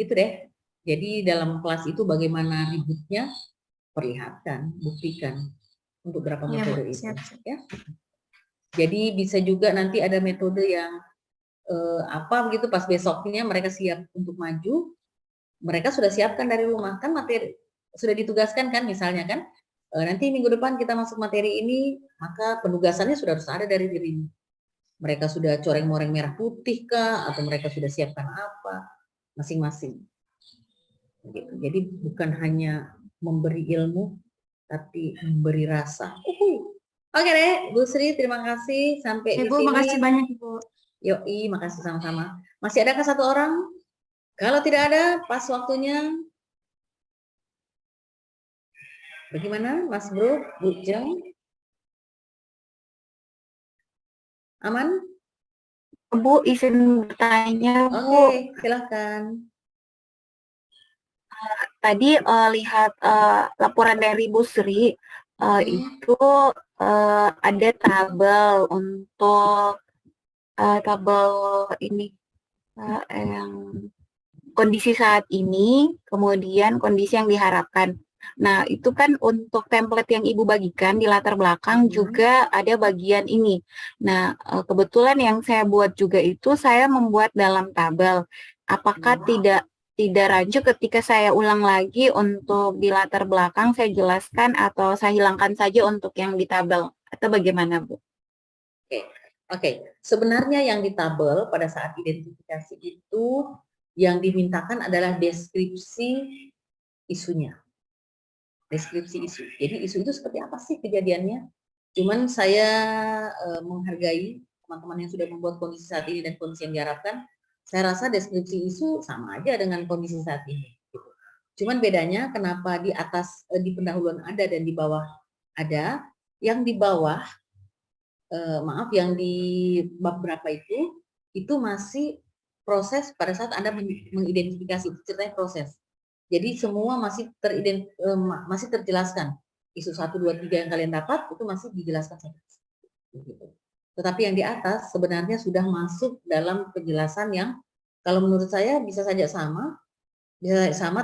gitu deh. Jadi dalam kelas itu bagaimana ributnya, perlihatkan, buktikan untuk berapa metode itu. Ya. Jadi bisa juga nanti ada metode yang begitu pas besoknya mereka siap untuk maju, mereka sudah siapkan dari rumah kan materi sudah ditugaskan kan misalnya kan nanti minggu depan kita masuk materi ini, maka penugasannya sudah harus ada dari dirimu. Mereka sudah coreng-moreng merah putih kah, atau mereka sudah siapkan apa, masing-masing. Gitu. Jadi bukan hanya memberi ilmu, tapi memberi rasa. Oke deh, Bu Sri, terima kasih sampai di sini. Makasih banyak Ibu. Yoi, makasih sama-sama. Masih adakah satu orang? Kalau tidak ada, pas waktunya. Bagaimana, Mas Bro, Bu Jeng? Aman? Bu, izin bertanya, Bu. Oke, silakan. Tadi lihat laporan dari Bu Sri, itu ada tabel untuk tabel ini yang kondisi saat ini, kemudian kondisi yang diharapkan. Nah, itu kan untuk template yang Ibu bagikan di latar belakang juga ada bagian ini. Nah, kebetulan yang saya buat juga itu saya membuat dalam tabel. Apakah tidak rancu ketika saya ulang lagi untuk di latar belakang saya jelaskan atau saya hilangkan saja untuk yang di tabel? Atau bagaimana, Bu? Oke. Sebenarnya yang di tabel pada saat identifikasi itu yang dimintakan adalah deskripsi isunya. Deskripsi isu. Jadi isu itu seperti apa sih kejadiannya? Cuman saya menghargai teman-teman yang sudah membuat kondisi saat ini dan kondisi yang diharapkan. Saya rasa deskripsi isu sama aja dengan kondisi saat ini. Gitu. Cuman bedanya kenapa di atas di pendahuluan ada dan di bawah ada. Yang di bawah, yang di bab berapa itu masih proses pada saat Anda mengidentifikasi, ceritanya proses. Jadi semua masih terjelaskan. Isu 1, 2, 3 yang kalian dapat itu masih dijelaskan. Tetapi yang di atas sebenarnya sudah masuk dalam penjelasan yang kalau menurut saya bisa saja sama,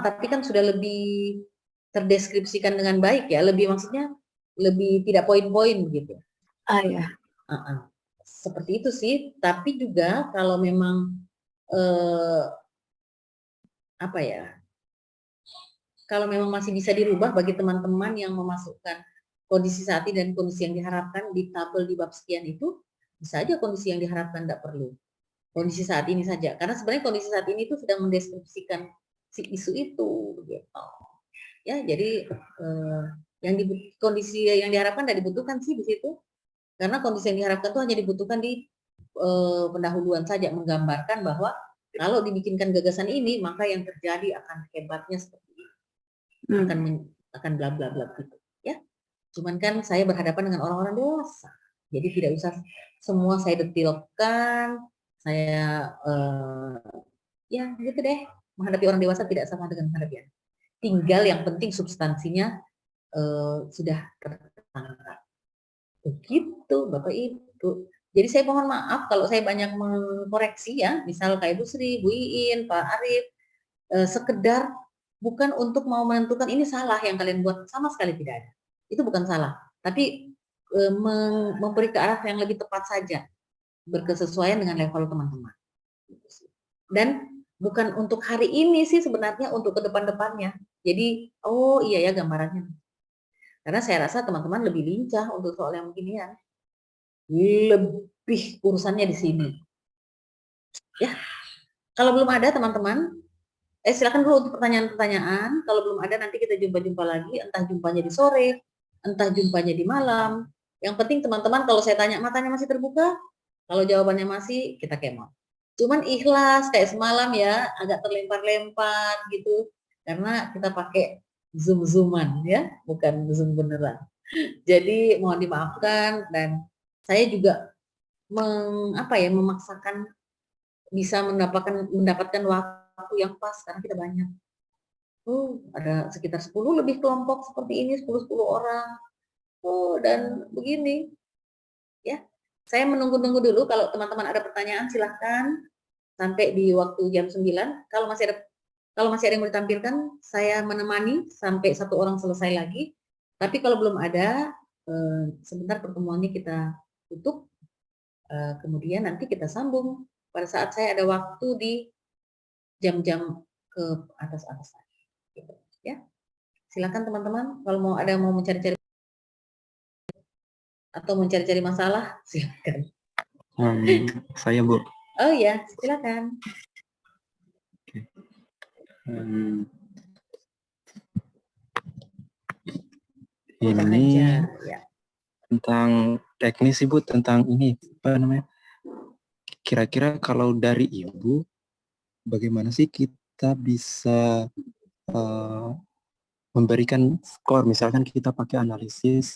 tapi kan sudah lebih terdeskripsikan dengan baik ya, maksudnya lebih tidak poin-poin begitu. Ya. Seperti itu sih, tapi juga kalau memang kalau memang masih bisa dirubah bagi teman-teman yang memasukkan kondisi saat ini dan kondisi yang diharapkan di tabel di bab sekian itu, bisa aja kondisi yang diharapkan tidak perlu. Kondisi saat ini saja, karena sebenarnya kondisi saat ini itu sudah mendeskripsikan si isu itu, gitu. Ya, jadi kondisi yang diharapkan tidak dibutuhkan sih di situ, karena kondisi yang diharapkan itu hanya dibutuhkan di pendahuluan saja, menggambarkan bahwa kalau dibikinkan gagasan ini, maka yang terjadi akan hebatnya seperti ini. Akan bla bla bla gitu ya. Cuman kan saya berhadapan dengan orang-orang dewasa, jadi tidak usah semua saya detilkan, saya Ya gitu deh, menghadapi orang dewasa tidak sama dengan menghadapi anak. Tinggal yang penting substansinya sudah tertangkap. Begitu Bapak Ibu. Jadi saya mohon maaf kalau saya banyak mengkoreksi ya, misal kayak Bu Sri, Bu Iin, Pak Arif, sekedar bukan untuk mau menentukan ini salah yang kalian buat, sama sekali tidak ada. Itu bukan salah, tapi memberi ke arah yang lebih tepat saja, berkesesuaian dengan level teman-teman. Dan bukan untuk hari ini sih sebenarnya, untuk ke depan-depannya. Jadi, oh iya ya gambarannya. Karena saya rasa teman-teman lebih lincah untuk soal yang beginian. Lebih urusannya di sini. Ya, kalau belum ada teman-teman, silakan dulu untuk pertanyaan-pertanyaan. Kalau belum ada nanti kita jumpa-jumpa lagi, entah jumpanya di sore, entah jumpanya di malam. Yang penting teman-teman kalau saya tanya matanya masih terbuka, kalau jawabannya masih, kita kemon. Cuman ikhlas kayak semalam ya, agak terlempar-lempar gitu, karena kita pakai zoom-zooman ya, bukan zoom beneran. Jadi mohon dimaafkan, dan saya juga memaksakan bisa mendapatkan waktu yang pas karena kita banyak. Ada sekitar 10 lebih kelompok seperti ini, 10 orang. Dan begini. Ya. Saya menunggu-nunggu dulu, kalau teman-teman ada pertanyaan silahkan sampai di waktu jam 9. Kalau masih ada yang mau ditampilkan, saya menemani sampai 1 orang selesai lagi. Tapi kalau belum ada, sebentar pertemuannya kita tutup. Kemudian nanti kita sambung pada saat saya ada waktu di jam-jam ke atas-atas gitu, ya. Silakan teman-teman, kalau mau mencari-cari atau mencari-cari masalah, silakan. Saya Bu. Oh ya, silakan. Ini ya. Tentang teknis Ibu, tentang ini apa namanya? Kira-kira kalau dari Ibu, bagaimana sih kita bisa memberikan skor, misalkan kita pakai analisis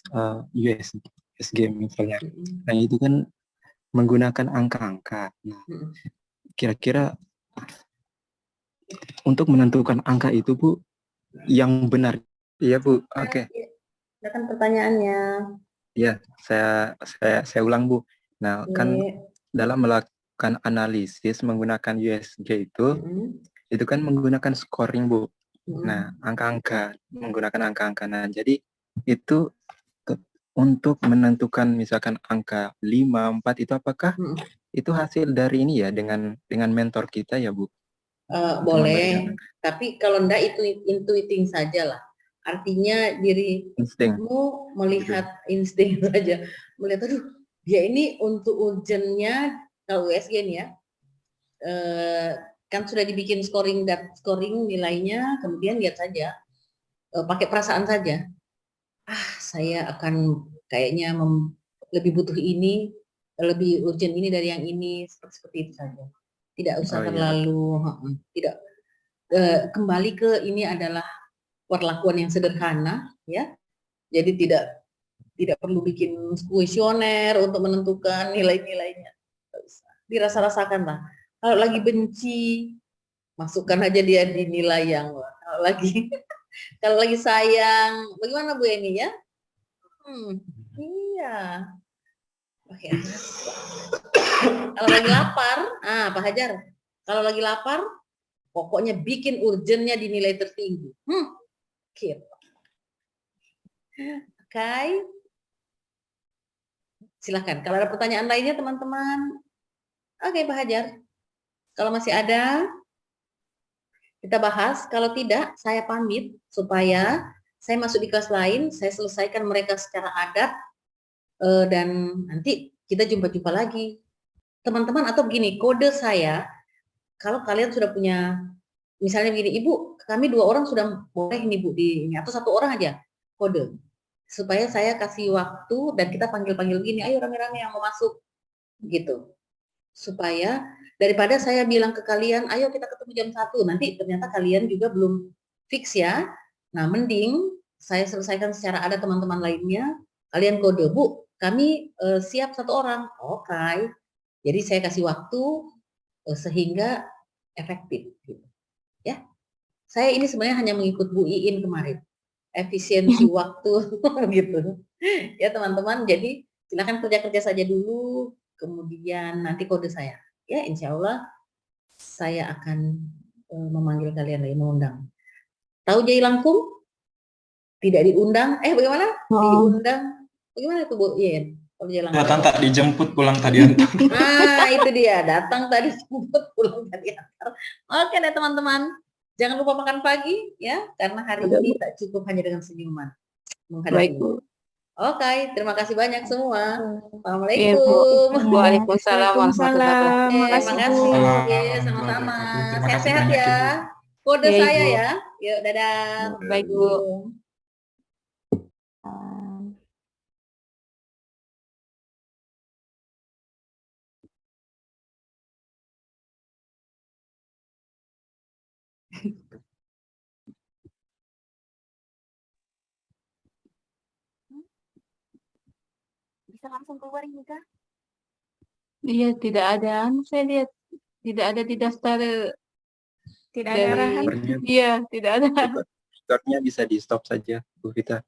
USG misalnya. Nah itu kan menggunakan angka-angka. Nah, kira-kira untuk menentukan angka itu Bu, yang benar. Iya Bu, oke. Silakan pertanyaannya. Ya, saya ulang Bu. Nah, kan dalam melakukan analisis menggunakan USG itu kan menggunakan scoring Bu. Nah, angka-angka, menggunakan angka-angka. Nah, jadi itu untuk menentukan misalkan angka 5, 4 itu apakah itu hasil dari ini ya, dengan mentor kita ya Bu? Boleh, tapi kalau enggak itu intuiting saja lah. Artinya dirimu melihat insting saja, melihat aduh dia ini untuk urgennya, kalau USG nih ya, kan sudah dibikin scoring nilainya, kemudian lihat saja, pakai perasaan saja. Saya akan kayaknya lebih butuh ini, lebih urgent ini dari yang ini, seperti itu saja. Tidak usah terlalu tidak kembali ke ini adalah perlakuan yang sederhana ya. Jadi tidak perlu bikin kuesioner untuk menentukan nilai-nilainya. Dirasa-rasakan lah. Kalau lagi benci, masukkan aja dia di nilai yang kalau lagi sayang, bagaimana Bu Eni ya? Iya. Oke. Kalau lagi lapar, Pak Hajar, kalau lagi lapar, pokoknya bikin urgennya di nilai tertinggi. Gitu. Oke. Silakan. Kalau ada pertanyaan lainnya teman-teman. Oke, Pak Hajar. Kalau masih ada, kita bahas. Kalau tidak, saya pamit supaya saya masuk di kelas lain, saya selesaikan mereka secara adat, dan nanti kita jumpa-jumpa lagi. Teman-teman, atau begini, kode saya, kalau kalian sudah punya, misalnya begini, Ibu, kami 2 orang sudah boleh nih Bu, atau 1 orang aja, kode. Supaya saya kasih waktu, dan kita panggil-panggil gini, ayo rame-rame yang mau masuk, gitu. Supaya, daripada saya bilang ke kalian, ayo kita ketemu jam 1, nanti ternyata kalian juga belum fix ya. Nah, mending saya selesaikan secara ada teman-teman lainnya, kalian kode, Bu, kami siap 1 orang. Oke. Jadi saya kasih waktu sehingga efektif gitu. Ya. Saya ini sebenarnya hanya mengikut Bu Iin kemarin. Efisiensi waktu gitu. Ya teman-teman, jadi silakan kerja-kerja saja dulu, kemudian nanti kode saya. Ya, insya Allah saya akan memanggil kalian lagi, mengundang. Tahu Jai Langkung? Tidak diundang. Bagaimana? Diundang. Bagaimana itu Bu Iin? Kalau Jai Langkung. Datang tak dijemput, pulang tak diantar. Itu dia. Datang tadi dijemput, pulang tak diantar. Oke deh teman-teman. Jangan lupa makan pagi ya, karena hari ini tak cukup hanya dengan senyuman menghadapi. Oke, terima kasih banyak semua. Assalamualaikum. Waalaikumsalam warahmatullahi wabarakatuh. Terima kasih. Sama-sama. Sehat-sehat ya. Kode saya ya. Yuk, dadah. Baik, Bu. Bisa langsung keluar ini kah? Iya, tidak ada. Saya lihat tidak ada di daftar. Tidak ada arahan. Iya, tidak ada. Rekornya bisa di stop saja, Bu Vita.